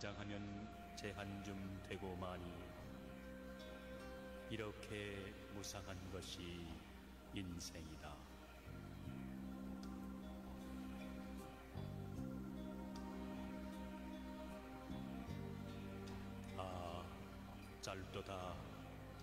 단장하면 제한 좀 되고 마니 이렇게 무상한 것이 인생이다. 아, 짧도다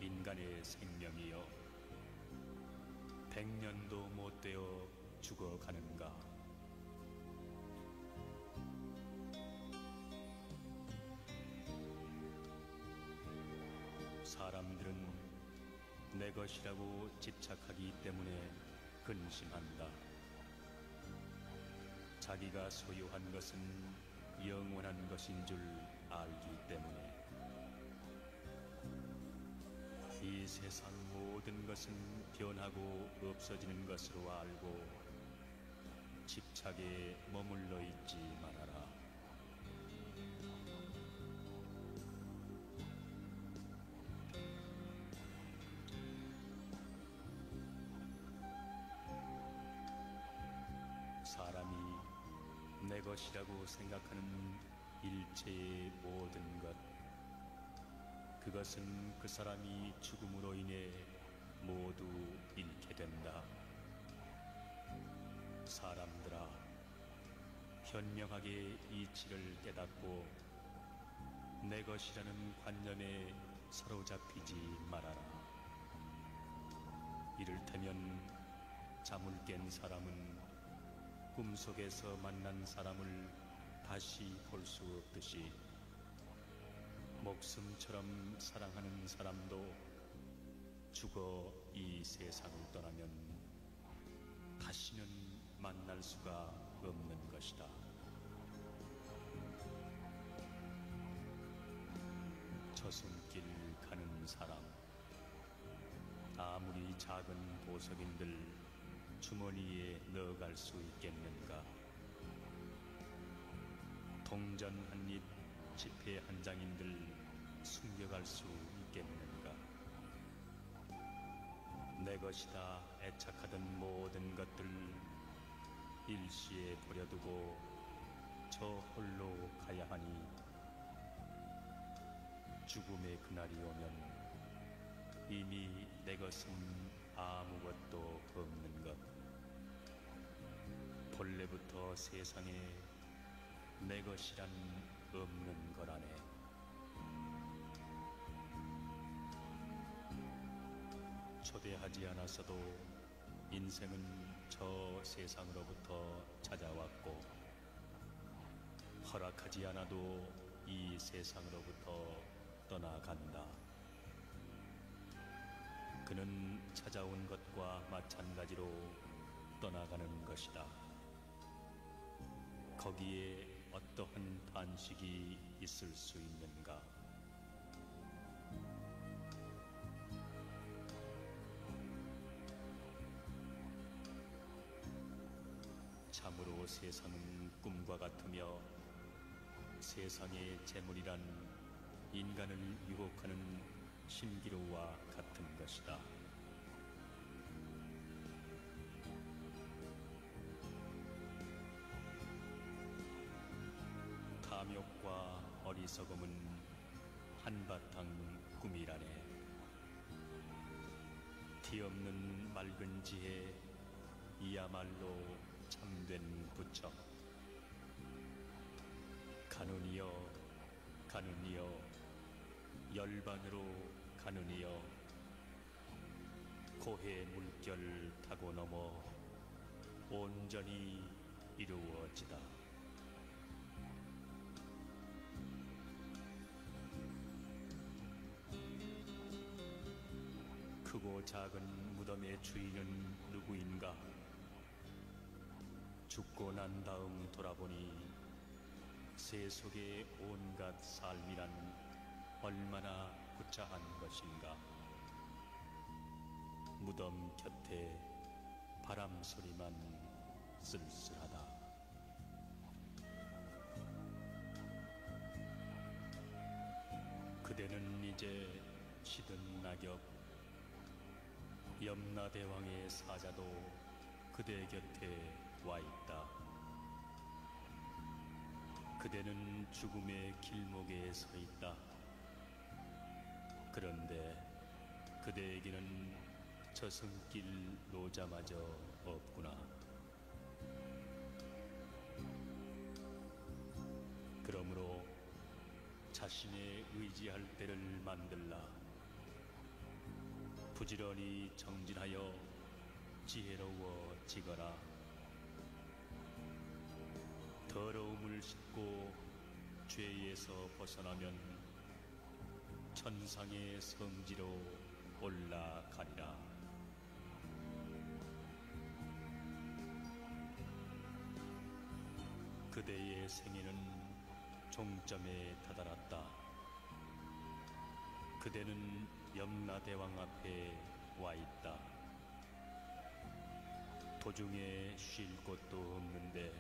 인간의 생명이여, 100년도 못 되어 죽어가는가. 사람들은 내 것이라고 집착하기 때문에 근심한다. 자기가 소유한 것은 영원한 것인 줄 알기 때문에. 이 세상 모든 것은 변하고 없어지는 것으로 알고 집착에 머물러 있지 말아라. 사람이 내 것이라고 생각하는 일체의 모든 것, 그것은 그 사람이 죽음으로 인해 모두 잃게 된다. 사람들아, 현명하게 이치를 깨닫고 내 것이라는 관념에 사로잡히지 말아라. 이를테면 잠을 깬 사람은 꿈속에서 만난 사람을 다시 볼 수 없듯이 목숨처럼 사랑하는 사람도 죽어 이 세상을 떠나면 다시는 만날 수가 없는 것이다. 저승길 가는 사람, 아무리 작은 보석인들 주머니에 넣어갈 수 있겠는가? 동전 한 입, 지폐 한 장인들 숨겨갈 수 있겠는가? 내 것이다 애착하던 모든 것들 일시에 버려두고 저 홀로 가야 하니 죽음의 그날이 오면 이미 내 것은 아무것도 없는 것. 본래부터 세상에 내 것이란 없는 거라네. 초대하지 않았어도 인생은 저 세상으로부터 찾아왔고, 허락하지 않아도 이 세상으로부터 떠나간다. 그는 찾아온 것과 마찬가지로 떠나가는 것이다. 거기에 어떠한 단식이 있을 수 있는가? 참으로 세상은 꿈과 같으며 세상의 재물이란 인간을 유혹하는 신기루와 같은 것이다. 탐욕과 어리석음은 한바탕 꿈이라네. 티없는 맑은 지혜, 이야말로 참된 부처. 가느니여 가느니여 열반으로 가느니여, 고해 물결 타고 넘어 온전히 이루어지다. 크고 작은 무덤의 주인은 누구인가? 죽고 난 다음 돌아보니 세속의 온갖 삶이란 얼마나 구차한 것인가. 무덤 곁에 바람 소리만 쓸쓸하다. 그대는 이제 시든 낙엽, 염라대왕의 사자도 그대 곁에 와 있다. 그대는 죽음의 길목에 서 있다. 그런데 그대에게는 저승길 노자마저 없구나. 그러므로 자신의 의지할 때를 만들라. 부지런히 정진하여 지혜로워지거라. 더러움을 씻고 죄에서 벗어나면 천상의 성지로 올라가리라. 그대의 생애는 종점에 다다랐다. 그대는 염라대왕 앞에 와 있다. 도중에 쉴 곳도 없는데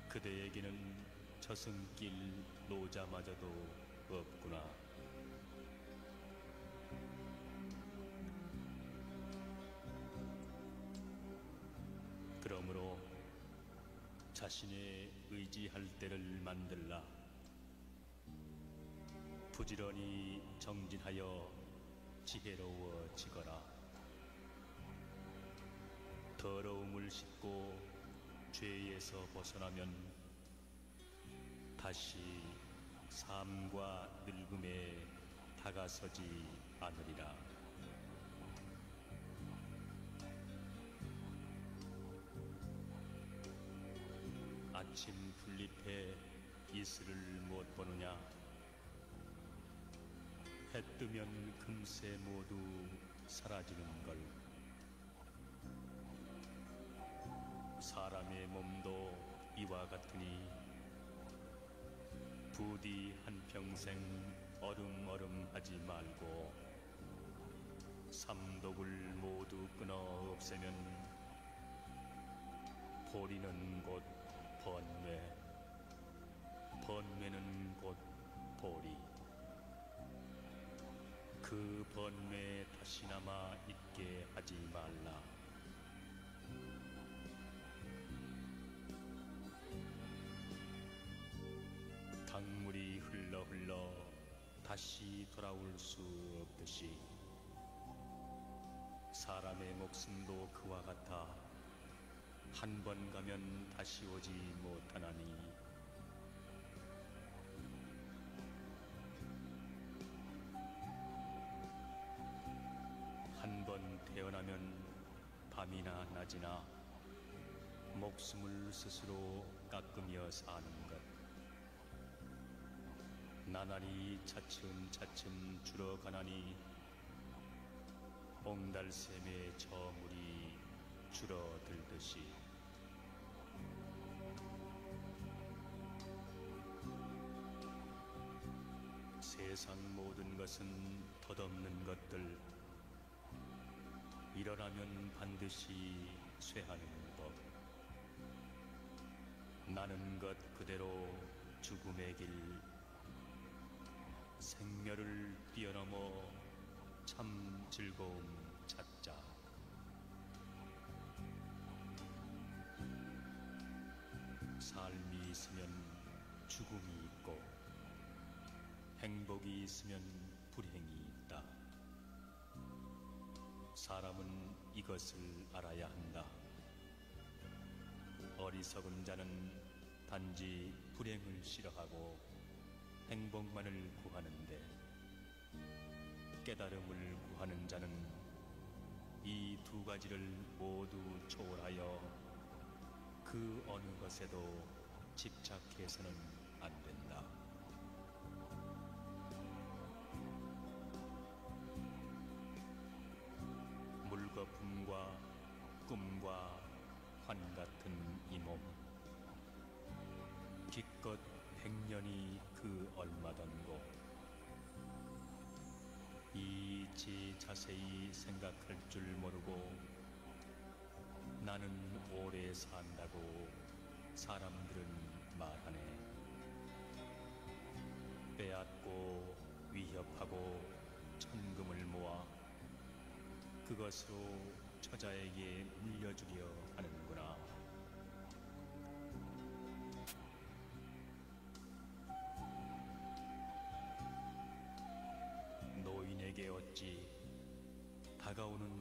그대에게는 저승길 노자마저도 없구나. 그러므로 자신의 의지할 때를 만들라. 부지런히 정진하여 지혜로워지거라. 더러움을 씻고 죄에서 벗어나면 다시 삶과 늙음에 다가서지 않으리라. 아침 풀잎에 이슬을 못 보느냐. 해 뜨면 금세 모두 사라지는 걸. 사람의 몸도 이와 같으니 부디 한평생 어름어름하지 말고 삼독을 모두 끊어 없애면 보리는 곧 번뇌, 번뇌는 곧 보리. 그 번뇌 다시나마 있게 하지 말라. 강물이 흘러 다시 돌아올 수 없듯이 사람의 목숨도 그와 같아 한 번 가면 다시 오지 못하나니 한 번 태어나면 밤이나 낮이나 목숨을 스스로 깎으며 사는 것. 나날이 차츰차츰 줄어가나니 옹달샘의 저물이 줄어들듯이 세상 모든 것은 덧없는 것들. 일어나면 반드시 쇠하는 법. 나는 것 그대로 죽음의 길. 생멸을 뛰어넘어 참 즐거움 찾자. 삶이 있으면 죽음이 있고 행복이 있으면 불행이 있다. 사람은 이것을 알아야 한다. 어리석은 자는 단지 불행을 싫어하고 행복만을 구하는데 깨달음을 구하는 자는 이 두 가지를 모두 초월하여 그 어느 것에도 집착해서는 안 된다. 물거품과 꿈과 환 같은 이 몸, 기껏 100년이 그 얼마던고. 이지 자세히 생각할 줄 모르고 나는 오래 산다고 사람들은 말하네. 빼앗고 위협하고 천금을 모아 그것으로 처자에게 물려주려 하는구나.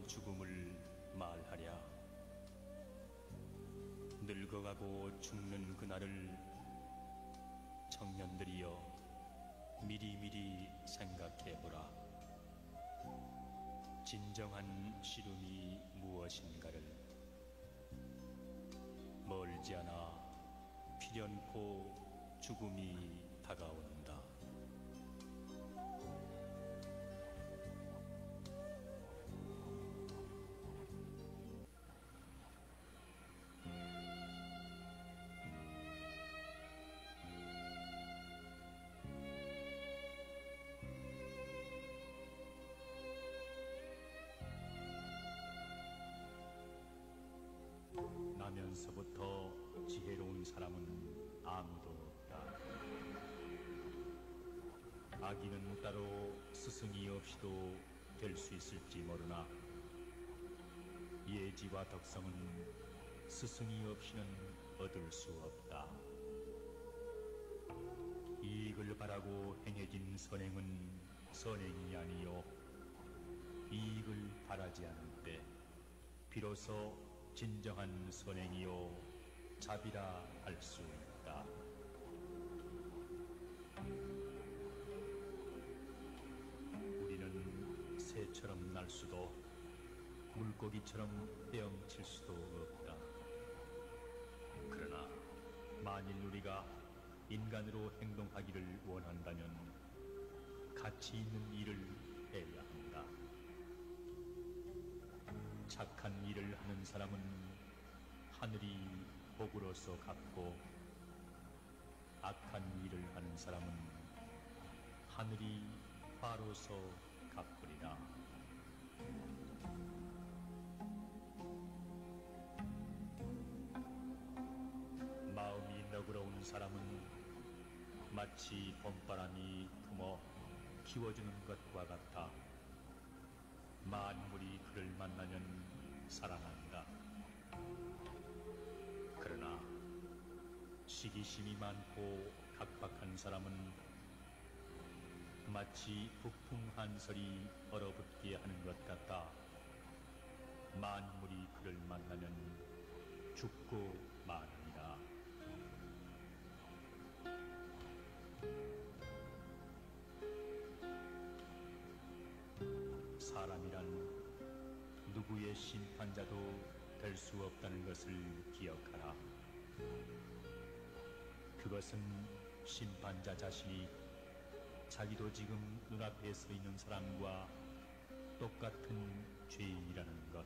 죽음을 말하랴. 늙어가고 죽는 그날을 청년들이여 미리미리 생각해보라. 진정한 씨름이 무엇인가를. 멀지 않아 필연코 죽음이 다가온다. 나면서부터 지혜로운 사람은 아무도 없다. 아기는 따로 스승이 없이도 될 수 있을지 모르나 예지와 덕성은 스승이 없이는 얻을 수 없다. 이익을 바라고 행해진 선행은 선행이 아니요 이익을 바라지 않을 때 비로소 진정한 선행이요 자비라 할 수 있다. 우리는 새처럼 날 수도 물고기처럼 헤엄칠 수도 없다. 그러나 만일 우리가 인간으로 행동하기를 원한다면 가치 있는 일을 해야 한다. 착한 일을 하는 사람은 하늘이 복으로서 갚고 악한 일을 하는 사람은 하늘이 화로서 갚으리라. 마음이 너그러운 사람은 마치 봄바람이 품어 키워주는 것과 같아 만물이 그를 만나면 사랑한다. 그러나 시기심이 많고 각박한 사람은 마치 북풍 한설이 얼어붙게 하는 것 같다. 만물이 그를 만나면 죽고 마느니라. 사람이란 누구의 심판자도 될 수 없다는 것을 기억하라. 그것은 심판자 자신이 자기도 지금 눈앞에 서 있는 사람과 똑같은 죄인이라는 것.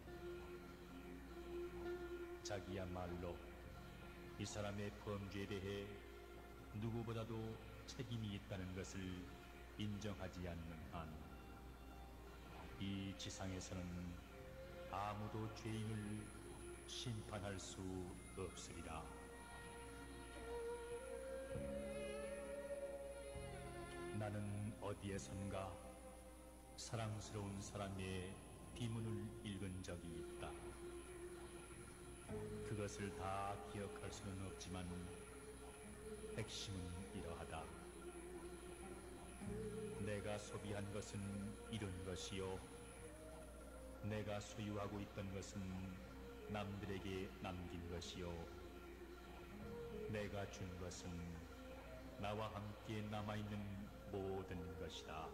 자기야말로 이 사람의 범죄에 대해 누구보다도 책임이 있다는 것을 인정하지 않는 한 이 지상에서는 아무도 죄인을 심판할 수 없으리라. 나는 어디에선가 사랑스러운 사람의 비문을 읽은 적이 있다. 그것을 다 기억할 수는 없지만 핵심은 이러하다. 내가 소비한 것은 이룬 것이요 내가 소유하고 있던 것은 남들에게 남긴 것이요 내가 준 것은 나와 함께 남아있는 모든 것이다.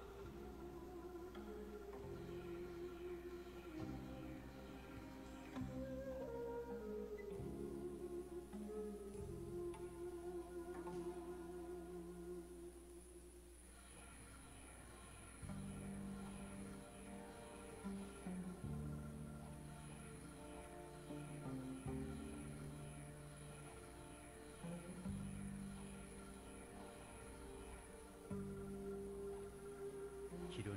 길은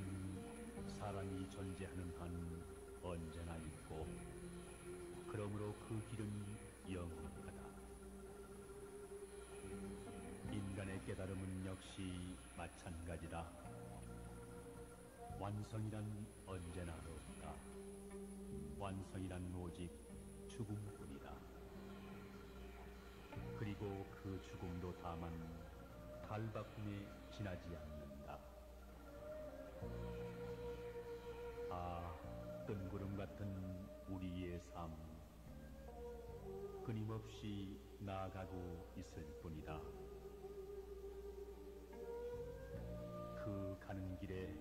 사람이 존재하는 한 언제나 있고 그러므로 그 길은 영원하다. 인간의 깨달음은 역시 마찬가지다. 완성이란 언제나 없다. 완성이란 오직 죽음뿐이다. 그리고 그 죽음도 다만 갈바꿈에 지나지 않는다. 아, 뜬구름 같은 수없이 나아가고 있을 뿐이다. 그 가는 길에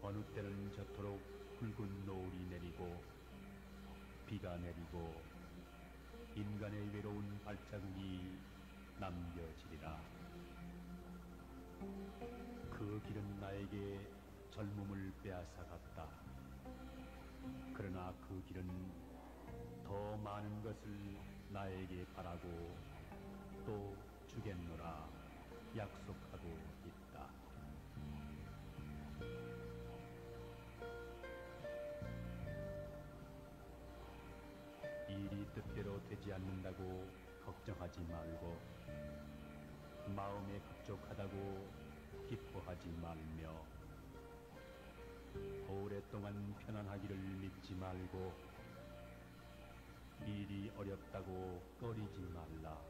어느 때는 저토록 굵은 노을이 내리고 비가 내리고 인간의 외로운 발자국이 남겨지리라. 그 길은 나에게 젊음을 빼앗아갔다. 그러나 그 길은 더 많은 것을 나에게 바라고 또 주겠노라 약속하고 있다. 일이 뜻대로 되지 않는다고 걱정하지 말고 마음에 급족하다고 기뻐하지 말며 오랫동안 편안하기를 믿지 말고 일이 어렵다고 꺼리지 말라.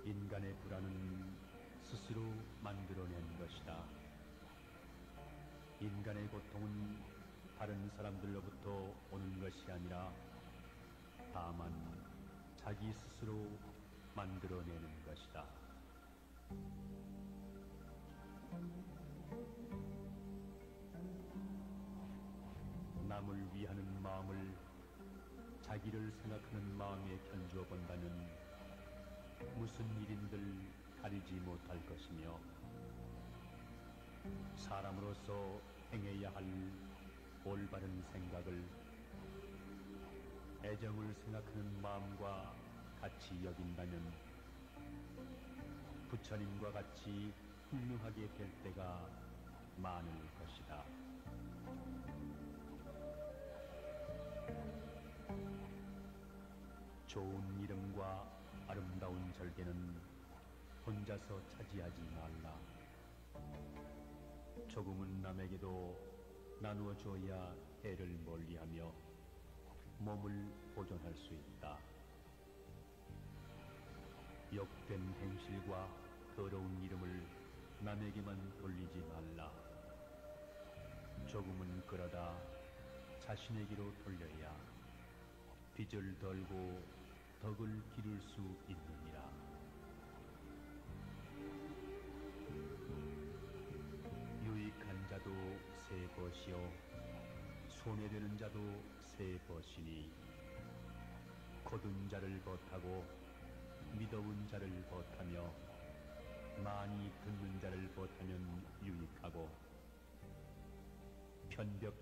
인간의 불안은 스스로 만들어낸 것이다. 인간의 고통은 다른 사람들로부터 오는 것이 아니라 다만 자기 스스로 만들어내는 것이다. 남을 위하는 마음을 자기를 생각하는 마음에 견주어 본다면 무슨 일인들 가리지 못할 것이며 사람으로서 행해야 할 올바른 생각을 애정을 생각하는 마음과 같이 여긴다면 부처님과 같이 훌륭하게 될 때가 많을 것이다. 좋은 이름과 아름다운 절개는 혼자서 차지하지 말라. 조금은 남에게도 나누어 주어야 해를 멀리하며 몸을 보존할 수 있다. 욕된 행실과 더러운 이름을 남에게만 돌리지 말라. 조금은 끌어다 자신에게로 돌려야 빚을 덜고 덕을 기를 수 있느니라. 유익한 자도 새 것이요 손해되는 자도 새 것이니 곧은 자를 벗하고 미더운 자를 벗하며 많이 듣는 자를 벗하면 유익하고 편벽